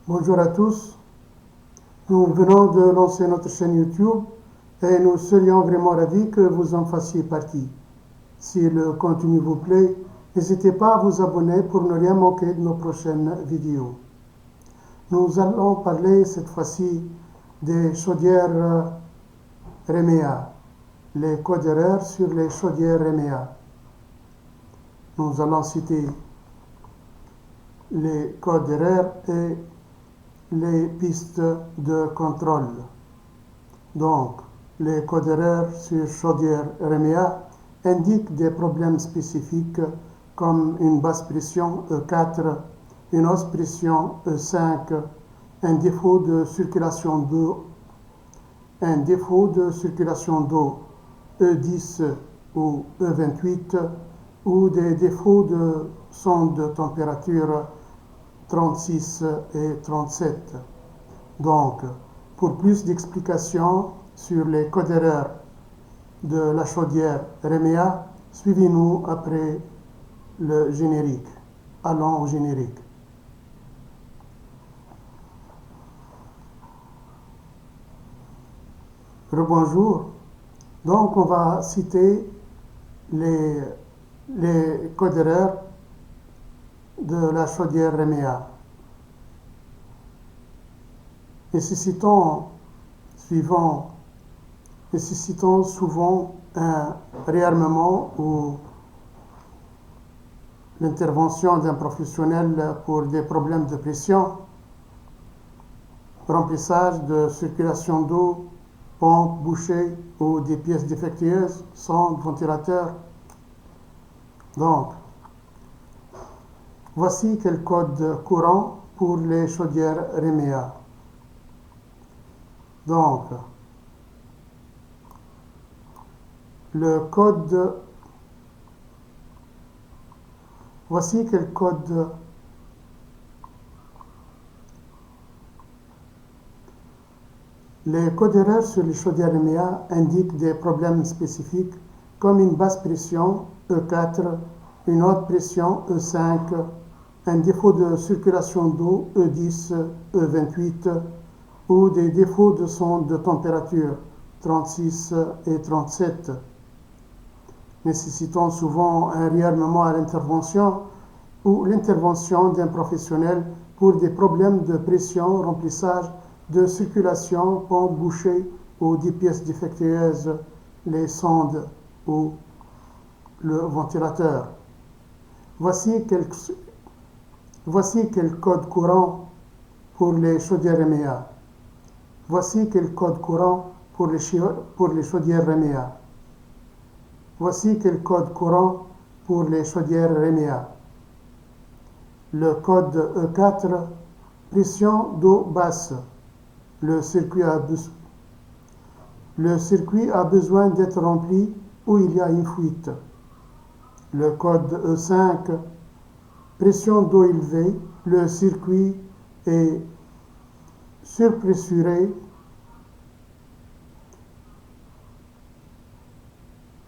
Bonjour à tous. Nous venons de lancer notre chaîne YouTube et nous serions vraiment ravis que vous en fassiez partie. Si le contenu vous plaît, n'hésitez pas à vous abonner pour ne rien manquer de nos prochaines vidéos. Nous allons parler cette fois-ci des chaudières Remea, les codes d'erreur sur les chaudières Remea. Nous allons citer les codes d'erreur et les pistes de contrôle. Donc, les codes d'erreur sur chaudière Remea indiquent des problèmes spécifiques comme une basse pression E4, une haute pression E5, un défaut de circulation d'eau E10 ou E28 ou des défauts de sonde de température 36 et 37. Donc, pour plus d'explications sur les codes d'erreur de la chaudière Remea, suivez-nous après le générique. Allons au générique. Rebonjour. Donc, on va citer les codes d'erreur de la chaudière Remea. Nécessitons souvent un réarmement ou l'intervention d'un professionnel pour des problèmes de pression, remplissage de circulation d'eau, pompe bouchée ou des pièces défectueuses, sonde, ventilateur. Donc, voici quelques codes courants pour les chaudières Remea. Donc, voici quelques codes Les codes d'erreur sur les chaudières Remea indiquent des problèmes spécifiques comme une basse pression E4, une haute pression E5, un défaut de circulation d'eau E10, E28 ou des défauts de sonde de température 36 et 37. Nécessitant souvent un réarmement à l'intervention ou l'intervention d'un professionnel pour des problèmes de pression, remplissage, de circulation, pompe bouchée ou des pièces défectueuses, les sondes ou le ventilateur. Voici quelques codes courants pour les chaudières Remea. Voici quelques codes courants pour les chaudières Remea. Voici quelques codes courants pour les chaudières Remea. Le code E4, pression d'eau basse. Le circuit a besoin d'être rempli ou il y a une fuite. Le code E5, pression d'eau élevée, le circuit est surpressuré.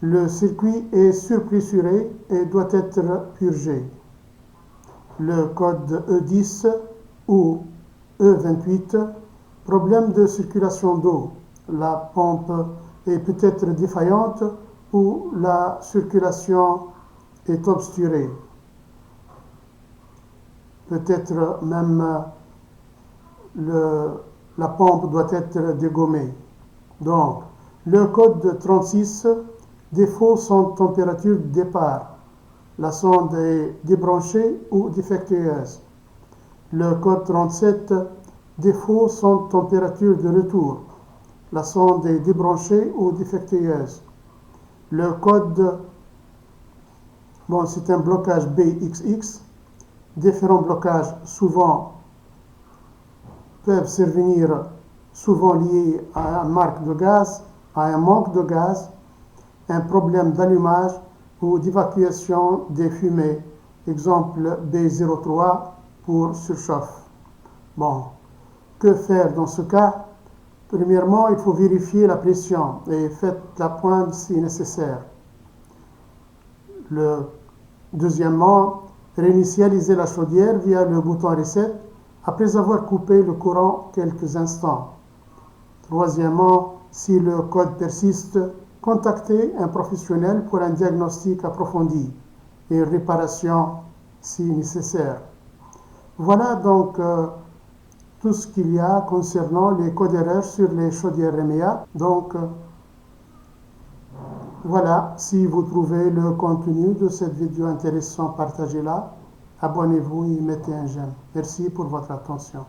Le circuit est surpressuré et doit être purgé. Le code E10 ou E28, problème de circulation d'eau. La pompe est peut-être défaillante ou la circulation est obsturée. Peut-être même la pompe doit être dégommée. Donc, le code 36, défaut sonde température de départ. La sonde est débranchée ou défectueuse. Le code 37, défaut sonde température de retour. La sonde est débranchée ou défectueuse. Le code, c'est un blocage BXX. Différents blocages peuvent survenir, souvent liés à un manque de gaz, un problème d'allumage ou d'évacuation des fumées. Exemple B03 pour surchauffe. Que faire dans ce cas? Premièrement, il faut vérifier la pression et faites la pointe si nécessaire. Deuxièmement, réinitialiser la chaudière via le bouton Reset après avoir coupé le courant quelques instants. Troisièmement, si le code persiste, contactez un professionnel pour un diagnostic approfondi et une réparation si nécessaire. Voilà donc tout ce qu'il y a concernant les codes erreurs sur les chaudières EMEA. Donc voilà, si vous trouvez le contenu de cette vidéo intéressant, partagez-la, abonnez-vous et mettez un j'aime. Merci pour votre attention.